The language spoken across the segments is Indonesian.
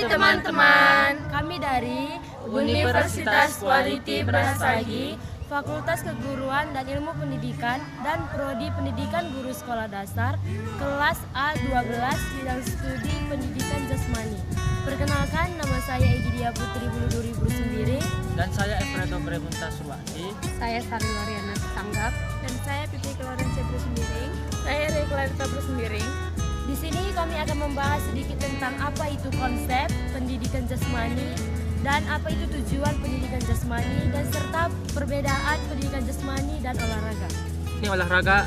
Hai teman-teman, kami dari Universitas Quality Brastagi, Fakultas Keguruan dan Ilmu Pendidikan dan Prodi Pendidikan Guru Sekolah Dasar, kelas A12 bidang studi Pendidikan Jasmani. Perkenalkan, nama saya Egidia Putri Buluduri Brusembiring. Dan saya Efredo Bremunta Sulaki. Saya Sari Loriana Tanggap. Dan saya Pipi Klorensia Brusembiring. Saya Reklarita Brusembiring. Di sini kami akan membahas sedikit tentang apa itu konsep pendidikan jasmani dan apa itu tujuan pendidikan jasmani dan serta perbedaan pendidikan jasmani dan olahraga. Ini olahraga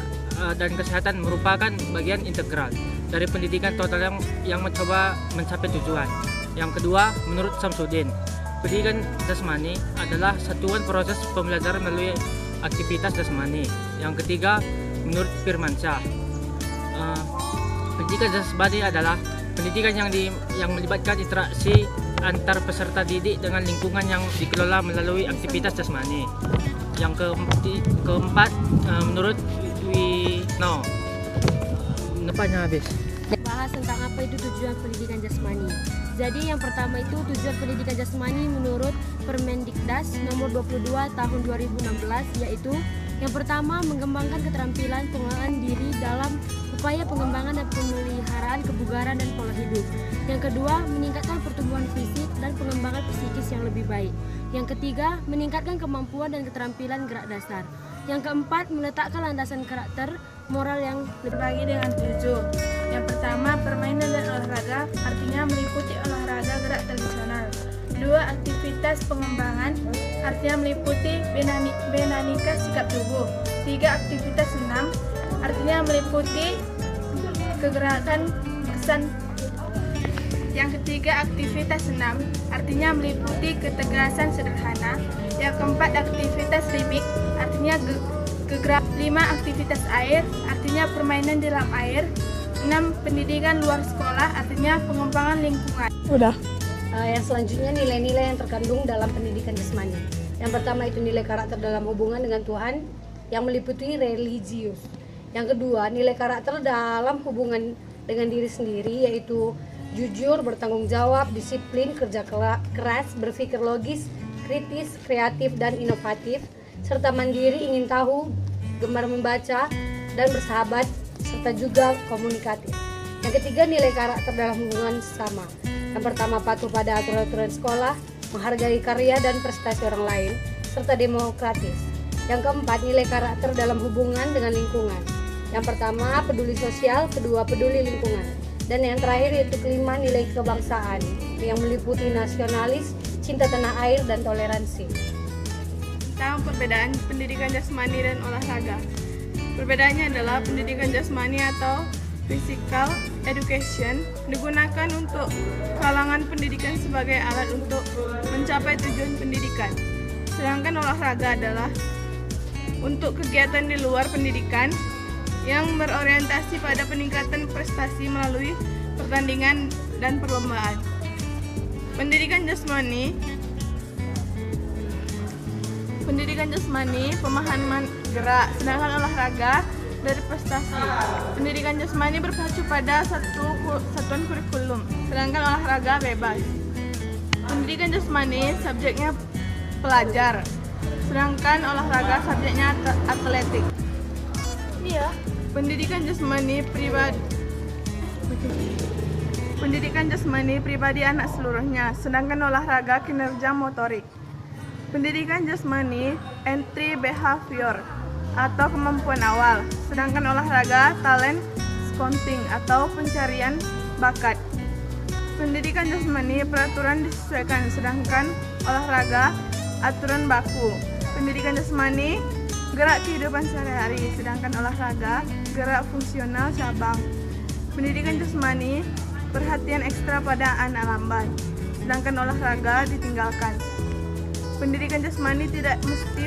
dan kesehatan merupakan bagian integral dari pendidikan total yang mencoba mencapai tujuan. Yang kedua, menurut Samsudin, pendidikan jasmani adalah satuan proses pembelajaran melalui aktivitas jasmani. Yang ketiga, menurut Firmansyah, pendidikan jasmani adalah pendidikan yang melibatkan interaksi antar peserta didik dengan lingkungan yang dikelola melalui aktivitas jasmani. Yang keempat, menurut Wino, nepanya habis. Bahas tentang apa itu tujuan pendidikan jasmani. Jadi yang pertama itu tujuan pendidikan jasmani menurut Permendikdas nomor 22 tahun 2016, yaitu yang pertama mengembangkan keterampilan pengelolaan diri dalam upaya pengembangan dan pemeliharaan kebugaran dan pola hidup. Yang kedua, meningkatkan pertumbuhan fisik dan pengembangan psikis yang lebih baik. Yang ketiga, meningkatkan kemampuan dan keterampilan gerak dasar. Yang keempat, meletakkan landasan karakter moral yang Terbagi dengan 7. Yang pertama, permainan dan olahraga, artinya meliputi olahraga gerak tradisional. 2. Aktivitas pengembangan, artinya meliputi benanika sikap tubuh. 3. Aktivitas senam, artinya meliputi kegerakan kesan. Yang ketiga, aktivitas senam, artinya meliputi ketegasan sederhana. Yang keempat, aktivitas limik, artinya gerak. 5. Aktivitas air, artinya permainan di dalam air. 6. Pendidikan luar sekolah, artinya pengembangan lingkungan. Yang selanjutnya nilai-nilai yang terkandung dalam pendidikan jasmani. Yang pertama itu nilai karakter dalam hubungan dengan Tuhan yang meliputi religius. Yang kedua, nilai karakter dalam hubungan dengan diri sendiri, yaitu jujur, bertanggung jawab, disiplin, kerja keras, berpikir logis, kritis, kreatif, dan inovatif, serta mandiri, ingin tahu, gemar membaca, dan bersahabat, serta juga komunikatif. Yang ketiga, nilai karakter dalam hubungan sesama. Yang pertama, patuh pada aturan-aturan sekolah, menghargai karya dan prestasi orang lain, serta demokratis. Yang keempat, nilai karakter dalam hubungan dengan lingkungan. Yang pertama, peduli sosial, kedua, peduli lingkungan. Dan yang terakhir yaitu kelima, nilai kebangsaan yang meliputi nasionalis, cinta tanah air, dan toleransi. Tentang perbedaan pendidikan jasmani dan olahraga. Perbedaannya adalah pendidikan jasmani atau physical education digunakan untuk kalangan pendidikan sebagai alat untuk mencapai tujuan pendidikan. Sedangkan olahraga adalah untuk kegiatan di luar pendidikan yang berorientasi pada peningkatan prestasi melalui pertandingan dan perlombaan. Pendidikan jasmani pemahaman gerak, sedangkan olahraga dari prestasi. Pendidikan jasmani berpacu pada satuan kurikulum, sedangkan olahraga bebas. Pendidikan jasmani subjeknya pelajar, sedangkan olahraga subjeknya atletik. Pendidikan jasmani pribadi anak seluruhnya, sedangkan olahraga kinerja motorik. Pendidikan jasmani entry behavior atau kemampuan awal, sedangkan olahraga talent scouting atau pencarian bakat. Pendidikan jasmani peraturan disesuaikan, sedangkan olahraga aturan baku. Pendidikan jasmani gerak kehidupan sehari-hari, sedangkan olahraga gerak fungsional cabang. Pendidikan jasmani perhatian ekstra pada anak lambat, sedangkan olahraga ditinggalkan. Pendidikan jasmani tidak mesti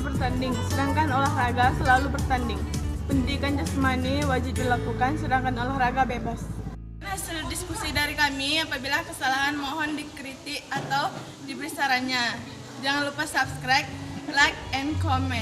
bertanding, sedangkan olahraga selalu bertanding. Pendidikan jasmani wajib dilakukan, sedangkan olahraga bebas. Hasil diskusi dari kami, apabila kesalahan mohon dikritik atau diberi sarannya. Jangan lupa subscribe, like, and comment.